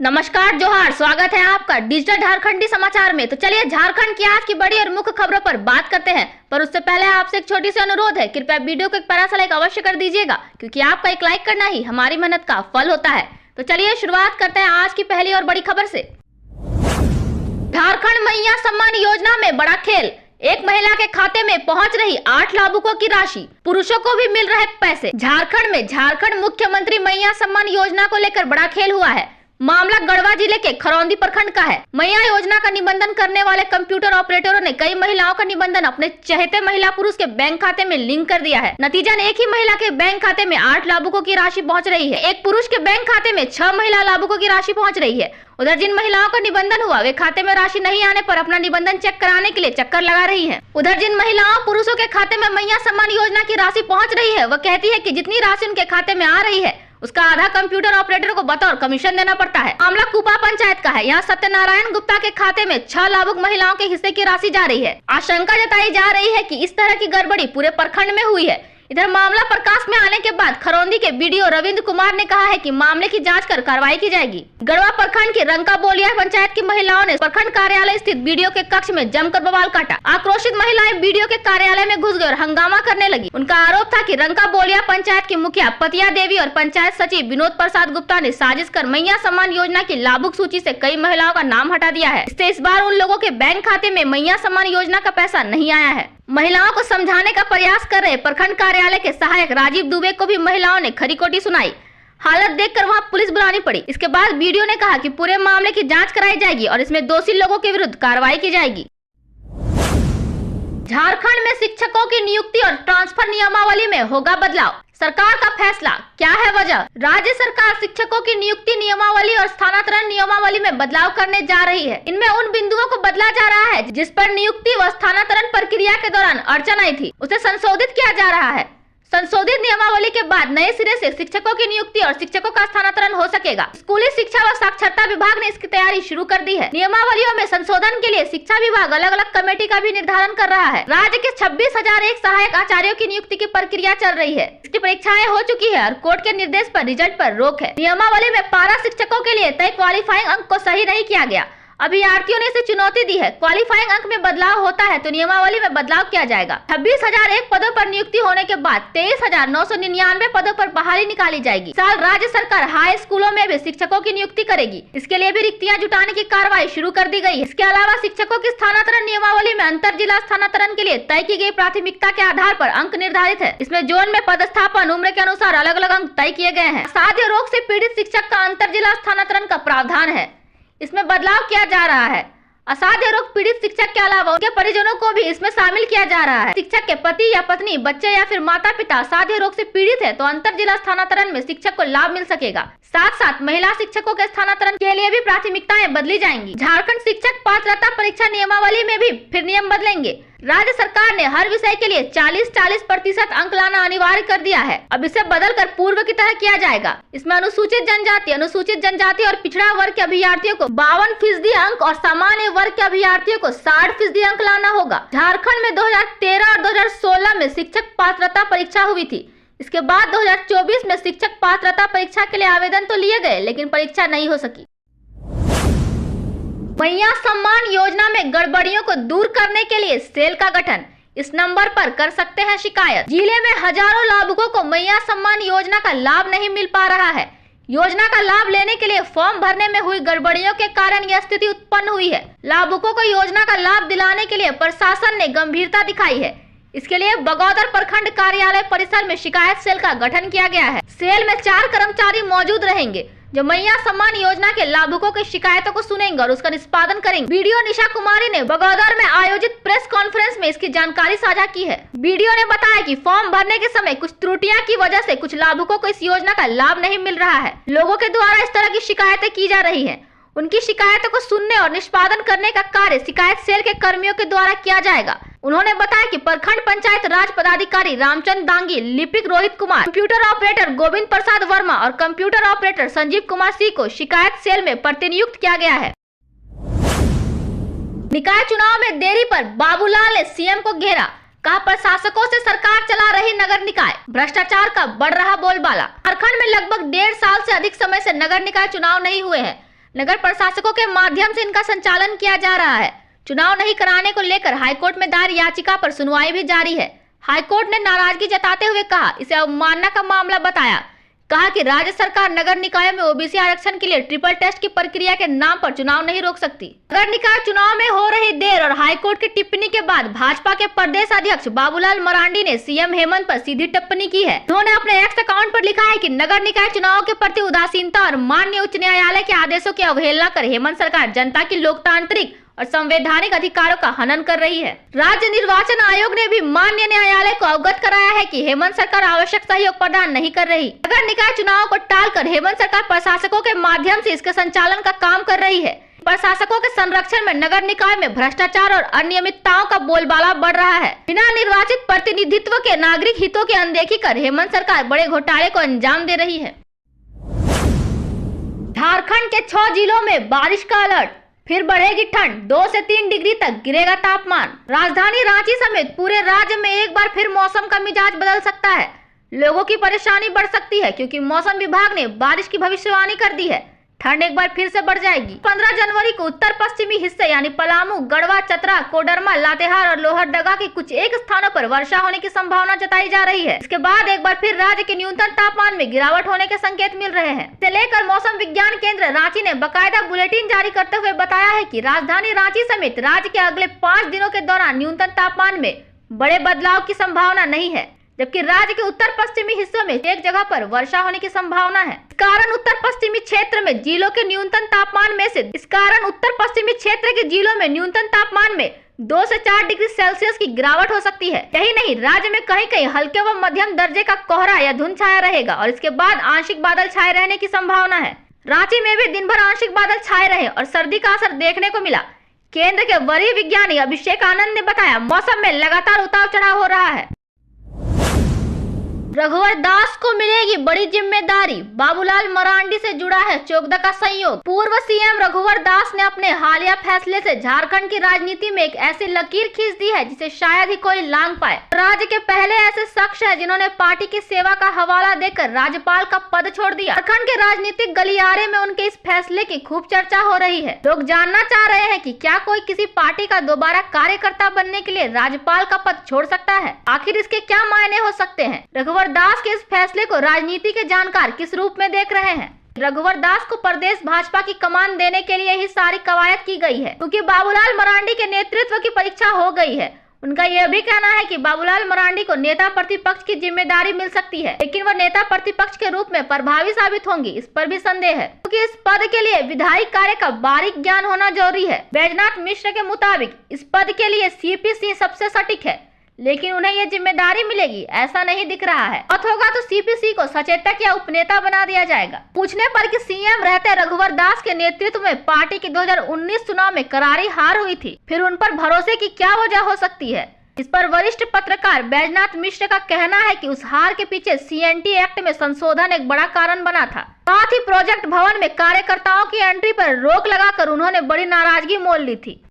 नमस्कार, जोहार। स्वागत है आपका डिजिटल झारखंडी समाचार में। तो चलिए झारखंड की आज की बड़ी और मुख्य खबरों पर बात करते हैं, पर उससे पहले आपसे एक छोटी सी अनुरोध है, कृपया वीडियो को एक प्यारा सा लाइक अवश्य कर दीजिएगा, क्योंकि आपका एक लाइक करना ही हमारी मेहनत का फल होता है। तो चलिए शुरुआत करते हैं आज की पहली और बड़ी खबर से। झारखंड मैया सम्मान योजना में बड़ा खेल, एक महिला के खाते में पहुंच रही 8 लाभुकों की राशि, पुरुषों को भी मिल रहे पैसे। झारखंड मुख्यमंत्री मैया सम्मान योजना को लेकर बड़ा खेल हुआ है। मामला गढ़वा जिले के खरौंदी प्रखंड का है। मैया योजना का निबंधन करने वाले कंप्यूटर ऑपरेटरों ने कई महिलाओं का निबंधन अपने चहेते महिला पुरुष के बैंक खाते में लिंक कर दिया है। नतीजन एक ही महिला के बैंक खाते में 8 लाभुकों की राशि पहुंच रही है। एक पुरुष के बैंक खाते में 6 महिला लाभुकों की राशि पहुंच रही है। उधर जिन महिलाओं का निबंधन हुआ वे खाते में राशि नहीं आने पर अपना निबंधन चेक कराने के लिए चक्कर लगा रही हैं। उधर जिन महिलाओं पुरुषों के खाते में मैया सम्मान योजना की राशि पहुंच रही है, वह कहती है कि जितनी राशि उनके खाते में आ रही है उसका आधा कंप्यूटर ऑपरेटर को बतौर कमीशन देना पड़ता है। मामला कुपा पंचायत का है। यहाँ सत्यनारायण गुप्ता के खाते में 6 लाभुक महिलाओं के हिस्से की राशि जा रही है। आशंका जताई जा रही है कि इस तरह की गड़बड़ी पूरे प्रखंड में हुई है। इधर मामला प्रकाश में आने के बाद खरौंदी के बीडीओ रविंद्र कुमार ने कहा है कि मामले की जांच कर कार्रवाई की जाएगी। गढ़वा प्रखंड के रंका बोलिया पंचायत की महिलाओं ने प्रखंड कार्यालय स्थित बीडीओ के कक्ष में जमकर बवाल काटा। आक्रोशित महिलाएं बीडीओ के कार्यालय में घुस गई और हंगामा करने लगी। उनका आरोप था कि रंका बोलिया पंचायत की मुखिया पतिया देवी और पंचायत सचिव विनोद प्रसाद गुप्ता ने साजिश कर मैया सम्मान योजना की लाभुक सूची से कई महिलाओं का नाम हटा दिया है। इससे इस बार उन लोगों के बैंक खाते में मैया सम्मान योजना का पैसा नहीं आया है। महिलाओं को समझाने का प्रयास कर रहे प्रखंड कार्यालय के सहायक राजीव दुबे को भी महिलाओं ने खरी खोटी सुनाई। हालत देखकर वहां पुलिस बुलानी पड़ी। इसके बाद बीडीओ ने कहा कि पूरे मामले की जांच कराई जाएगी और इसमें दोषी लोगों के विरुद्ध कार्रवाई की जाएगी। झारखंड में शिक्षकों की नियुक्ति और ट्रांसफर नियमावली में होगा बदलाव, सरकार का फैसला। क्या है वजह? राज्य सरकार शिक्षकों की नियुक्ति नियमावली और स्थानांतरण नियमावली में बदलाव करने जा रही है। इनमें उन बिंदुओं को बदला जा रहा है जिस पर नियुक्ति व स्थानांतरण प्रक्रिया के दौरान अड़चन आई थी, उसे संशोधित किया जा रहा है। संशोधित नियमावली के बाद नए सिरे से शिक्षकों की नियुक्ति और शिक्षकों का स्थानांतरण हो सकेगा। स्कूली शिक्षा व साक्षरता विभाग ने इसकी तैयारी शुरू कर दी है। नियमावलियों में संशोधन के लिए शिक्षा विभाग अलग अलग कमेटी का भी निर्धारण कर रहा है। राज्य के 26,001 सहायक आचार्यों की नियुक्ति की प्रक्रिया चल रही है। इसकी परीक्षाएं हो चुकी है और कोर्ट के निर्देश पर रिजल्ट पर रोक है। नियमावली में पारा शिक्षकों के लिए तय क्वालिफाइंग अंक को सही नहीं किया गया। अभ्यर्थियों ने इसे चुनौती दी है। क्वालिफाइंग अंक में बदलाव होता है तो नियमावली में बदलाव किया जाएगा। 26,001 पदों पर नियुक्ति होने के बाद 23,999 पदों पर बहाली निकाली जाएगी। साल राज्य सरकार हाई स्कूलों में भी शिक्षकों की नियुक्ति करेगी। इसके लिए भी रिक्तियां जुटाने की कार्रवाई शुरू कर दी गई है। इसके अलावा शिक्षकों की स्थानांतरण नियमावली में अंतर जिला स्थानांतरण के लिए तय की गई प्राथमिकता के आधार पर अंक निर्धारित है। इसमें जोन में पदस्थापन उम्र के अनुसार अलग अलग अंक तय किए गए हैं। असाध्य रोग से पीड़ित शिक्षक का अंतर जिला स्थानांतरण का प्रावधान है, इसमें बदलाव किया जा रहा है। असाध्य रोग पीड़ित शिक्षक के अलावा उनके परिजनों को भी इसमें शामिल किया जा रहा है। शिक्षक के पति या पत्नी, बच्चे या फिर माता पिता असाध्य रोग से पीड़ित है तो अंतर जिला स्थानांतरण में शिक्षक को लाभ मिल सकेगा। साथ साथ महिला शिक्षकों के स्थानांतरण के लिए भी प्राथमिकताएं बदली जाएंगी। झारखंड शिक्षक पात्रता परीक्षा नियमावली में भी फिर नियम बदलेंगे। राज्य सरकार ने हर विषय के लिए 40% अंक लाना अनिवार्य कर दिया है। अब इसे बदलकर पूर्व की तरह किया जाएगा। इसमें अनुसूचित जनजाति और पिछड़ा वर्ग के अभ्यर्थियों को 52% अंक और सामान्य वर्ग के अभ्यर्थियों को 60% अंक लाना होगा। झारखंड में 2013 और 2016 में शिक्षक पात्रता परीक्षा हुई थी। इसके बाद 2024 में शिक्षक पात्रता परीक्षा के लिए आवेदन तो लिए गए, लेकिन परीक्षा नहीं हो सकी। मैया सम्मान योजना में गड़बड़ियों को दूर करने के लिए सेल का गठन, इस नंबर पर कर सकते हैं शिकायत। जिले में हजारों लाभुकों को मैया सम्मान योजना का लाभ नहीं मिल पा रहा है। योजना का लाभ लेने के लिए फॉर्म भरने में हुई गड़बड़ियों के कारण यह स्थिति उत्पन्न हुई है। लाभुकों को योजना का लाभ दिलाने के लिए प्रशासन ने गंभीरता दिखाई है। इसके लिए बगौदर प्रखंड कार्यालय परिसर में शिकायत सेल का गठन किया गया है। सेल में 4 कर्मचारी मौजूद रहेंगे जो मैया सम्मान योजना के लाभुकों की शिकायतों को सुनेंगे और उसका निष्पादन करेंगे। वीडियो निशा कुमारी ने बगौदर में आयोजित प्रेस कॉन्फ्रेंस में इसकी जानकारी साझा की है। वीडियो ने बताया कि फॉर्म भरने के समय कुछ त्रुटियां की वजह से कुछ लाभुकों को इस योजना का लाभ नहीं मिल रहा है। लोगों के द्वारा इस तरह की शिकायतें की जा रही है। उनकी शिकायतों को सुनने और निष्पादन करने का कार्य शिकायत सेल के कर्मियों के द्वारा किया जाएगा। उन्होंने बताया कि प्रखंड पंचायत राज पदाधिकारी रामचंद्र दांगी, लिपिक रोहित कुमार, कंप्यूटर ऑपरेटर गोविंद प्रसाद वर्मा और कंप्यूटर ऑपरेटर संजीव कुमार सिंह को शिकायत सेल में प्रतिनियुक्त किया गया है। निकाय चुनाव में देरी पर बाबूलाल ने सीएम को घेरा, कहा प्रशासकों से सरकार चला रही नगर निकाय, भ्रष्टाचार का बढ़ रहा बोलबाला। झारखंड में लगभग 1.5 साल से अधिक समय से नगर निकाय चुनाव नहीं हुए हैं। नगर प्रशासकों के माध्यम से इनका संचालन किया जा रहा है। चुनाव नहीं कराने को लेकर हाईकोर्ट में दायर याचिका पर सुनवाई भी जारी है। हाईकोर्ट ने नाराजगी जताते हुए कहा, इसे अवमानना का मामला बताया। कहा कि राज्य सरकार नगर निकायों में ओबीसी आरक्षण के लिए ट्रिपल टेस्ट की प्रक्रिया के नाम पर चुनाव नहीं रोक सकती। नगर निकाय चुनाव में हो रही देर और हाईकोर्ट की टिप्पणी के बाद भाजपा के प्रदेश अध्यक्ष बाबूलाल मरांडी ने सीएम हेमंत पर सीधी टिप्पणी की है। उन्होंने अपने एक्स अकाउंट पर लिखा है कि नगर निकाय चुनाव के प्रति उदासीनता और माननीय उच्च न्यायालय के आदेशों की अवहेलना कर हेमंत सरकार जनता की लोकतांत्रिक और संवैधानिक अधिकारों का हनन कर रही है। राज्य निर्वाचन आयोग ने भी माननीय न्यायालय को अवगत कराया है कि हेमंत सरकार आवश्यक सहयोग प्रदान नहीं कर रही। नगर निकाय चुनाव को टालकर हेमंत सरकार प्रशासकों के माध्यम से इसके संचालन का काम कर रही है। प्रशासकों के संरक्षण में नगर निकाय में भ्रष्टाचार और अनियमितताओं का बोलबाला बढ़ रहा है। बिना निर्वाचित प्रतिनिधित्व के नागरिक हितों की अनदेखी कर हेमंत सरकार बड़े घोटाले को अंजाम दे रही है। झारखंड के 6 जिलों में बारिश का अलर्ट, फिर बढ़ेगी ठंड, 2 से 3 डिग्री तक गिरेगा तापमान। राजधानी रांची समेत पूरे राज्य में एक बार फिर मौसम का मिजाज बदल सकता है। लोगों की परेशानी बढ़ सकती है क्योंकि मौसम विभाग ने बारिश की भविष्यवाणी कर दी है। ठंड एक बार फिर से बढ़ जाएगी। 15 जनवरी को उत्तर पश्चिमी हिस्से यानी पलामू, गढ़वा, चतरा, कोडरमा, लातेहार और लोहरदगा के कुछ एक स्थानों पर वर्षा होने की संभावना जताई जा रही है। इसके बाद एक बार फिर राज्य के न्यूनतम तापमान में गिरावट होने के संकेत मिल रहे हैं। इसे लेकर मौसम विज्ञान केंद्र रांची ने बाकायदा बुलेटिन जारी करते हुए बताया है कि राजधानी रांची समेत राज्य के अगले 5 दिनों के दौरान न्यूनतम तापमान में बड़े बदलाव की संभावना नहीं है, जबकि राज्य के उत्तर पश्चिमी हिस्सों में एक जगह पर वर्षा होने की संभावना है। इस कारण उत्तर पश्चिमी क्षेत्र में जिलों के न्यूनतम तापमान में 2 से 4 डिग्री सेल्सियस की गिरावट हो सकती है। यही नहीं, राज्य में कहीं कहीं हल्के व मध्यम दर्जे का कोहरा या धुंध छाया रहेगा और इसके बाद आंशिक बादल छाए रहने की संभावना है। रांची में भी दिन भर आंशिक बादल छाए रहे और सर्दी का असर देखने को मिला। केंद्र के वरीय विज्ञानी अभिषेक आनंद ने बताया, मौसम में लगातार उतार चढ़ाव हो रहा है। रघुवर दास को मिलेगी बड़ी जिम्मेदारी, बाबूलाल मरांडी से जुड़ा है चोगदा का संयोग। पूर्व सीएम रघुवर दास ने अपने हालिया फैसले से झारखंड की राजनीति में एक ऐसी लकीर खींच दी है जिसे शायद ही कोई लांघ पाए। राज्य के पहले ऐसे शख्स हैं जिन्होंने पार्टी की सेवा का हवाला देकर राज्यपाल का पद छोड़ दिया। झारखंड के राजनीतिक गलियारे में उनके इस फैसले की खूब चर्चा हो रही है। लोग जानना चाह रहे हैं कि क्या कोई किसी पार्टी का दोबारा कार्यकर्ता बनने के लिए राज्यपाल का पद छोड़ सकता है। आखिर इसके क्या मायने हो सकते हैं। रघुवर दास के इस फैसले को राजनीति के जानकार किस रूप में देख रहे हैं। रघुवर दास को प्रदेश भाजपा की कमान देने के लिए ही सारी कवायद की गई है, क्योंकि बाबूलाल मरांडी के नेतृत्व की परीक्षा हो गई है। उनका यह भी कहना है कि बाबूलाल मरांडी को नेता प्रतिपक्ष की जिम्मेदारी मिल सकती है, लेकिन वह नेता प्रतिपक्ष के रूप में प्रभावी साबित होंगी, इस पर भी संदेह है, क्योंकि इस पद के लिए विधायी कार्य का बारीक ज्ञान होना जरूरी है। बैजनाथ मिश्र के मुताबिक इस पद के लिए सीपी सिंह सबसे सटीक है, लेकिन उन्हें यह जिम्मेदारी मिलेगी ऐसा नहीं दिख रहा है। और होगा तो सीपीसी को सचेतक या उपनेता बना दिया जाएगा। पूछने पर कि सीएम रहते रघुवर दास के नेतृत्व में पार्टी की 2019 चुनाव में करारी हार हुई थी, फिर उन पर भरोसे की क्या वजह हो सकती है। इस पर वरिष्ठ पत्रकार बैजनाथ मिश्र का कहना है कि उस हार के पीछे सीएनटी एक्ट में संशोधन एक बड़ा कारण बना था। साथ ही प्रोजेक्ट भवन में कार्यकर्ताओं की एंट्री पर रोक लगाकर उन्होंने बड़ी नाराजगी मोल ली थी।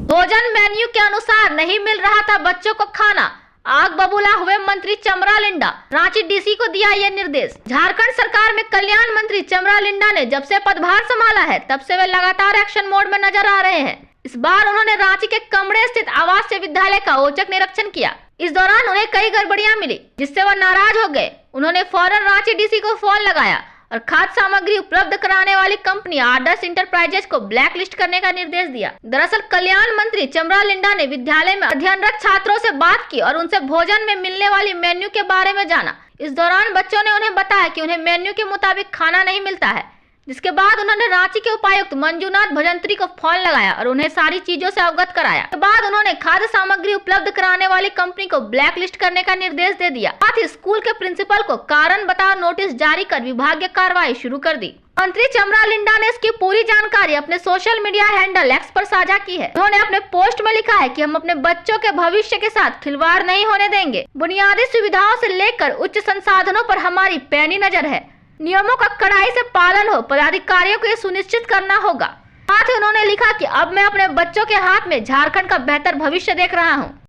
भोजन मेन्यू के अनुसार नहीं मिल रहा था बच्चों को खाना, आग बबूला हुए मंत्री चमरा लिंडा। रांची डीसी को दिया यह निर्देश। झारखंड सरकार में कल्याण मंत्री चमरा लिंडा ने जब से पदभार संभाला है तब से वे लगातार एक्शन मोड में नजर आ रहे हैं। इस बार उन्होंने रांची के कमरे स्थित आवासीय विद्यालय का औचक निरीक्षण किया। इस दौरान उन्हें कई गड़बड़ियां मिली, जिससे वह नाराज हो गए। उन्होंने फौरन रांची डीसी को फोन लगाया और खाद्य सामग्री उपलब्ध कराने वाली कंपनी आदर्श इंटरप्राइजेज को ब्लैक लिस्ट करने का निर्देश दिया। दरअसल कल्याण मंत्री चमरा लिंडा ने विद्यालय में अध्ययनरत छात्रों से बात की और उनसे भोजन में मिलने वाली मेन्यू के बारे में जाना। इस दौरान बच्चों ने उन्हें बताया कि उन्हें मेन्यू के मुताबिक खाना नहीं मिलता है, जिसके बाद उन्होंने रांची के उपायुक्त मंजूनाथ भजंत्री को फोन लगाया और उन्हें सारी चीजों से अवगत कराया। इसके बाद उन्होंने खाद्य सामग्री उपलब्ध कराने वाली कंपनी को ब्लैक लिस्ट करने का निर्देश दे दिया। साथ ही स्कूल के प्रिंसिपल को कारण बताओ नोटिस जारी कर विभागीय कार्रवाई शुरू कर दी। मंत्री चमरा लिंडा ने इसकी पूरी जानकारी अपने सोशल मीडिया हैंडल एक्स पर साझा की है। उन्होंने अपने पोस्ट में लिखा है कि हम अपने बच्चों के भविष्य के साथ खिलवाड़ नहीं होने देंगे। बुनियादी सुविधाओं से लेकर उच्च संसाधनों पर हमारी पैनी नजर है। नियमों का कड़ाई से पालन हो, पदाधिकारियों को ये सुनिश्चित करना होगा। साथ ही उन्होंने लिखा कि अब मैं अपने बच्चों के हाथ में झारखंड का बेहतर भविष्य देख रहा हूँ।